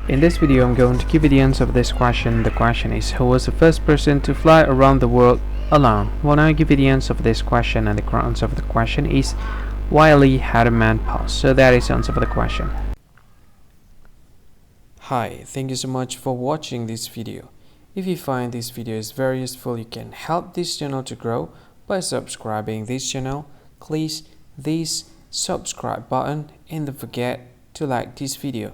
In this video, I'm going to give you the answer of this question. The question is, who was the first person to fly around the world alone? Well, now I give you the answer of this question, and the answer of the question is Wiley Harriman Post. So that is the answer for the question. Hi, thank you so much for watching this video. If you find this video is very useful, you can help this channel to grow by subscribing this channel. Click this subscribe button and don't forget to like this video.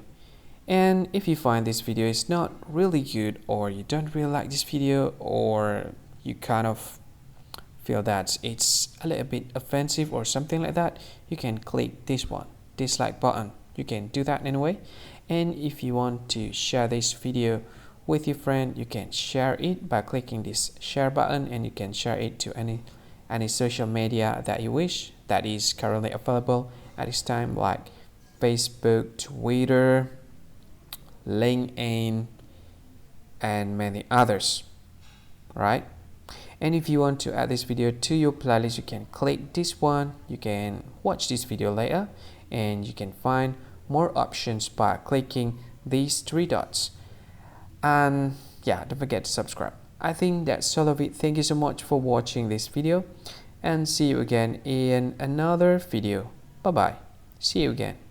And if you find this video is not really good, or you don't really like this video, or you kind of feel that it's a little bit offensive or something like that, you can click this one, dislike button. You can do that anyway. And if you want to share this video with your friend, you can share it by clicking this share button, and you can share it to any social media that you wish that is currently available at this time, like Facebook, Twitter, LinkedIn, and many others, right? And if you want to add this video to your playlist, you can click this one. You can watch this video later, and you can find more options by clicking these three dots. And yeah, don't forget to subscribe. I think that's all of it. Thank you so much for watching this video, and see you again in another video. Bye bye. See you again.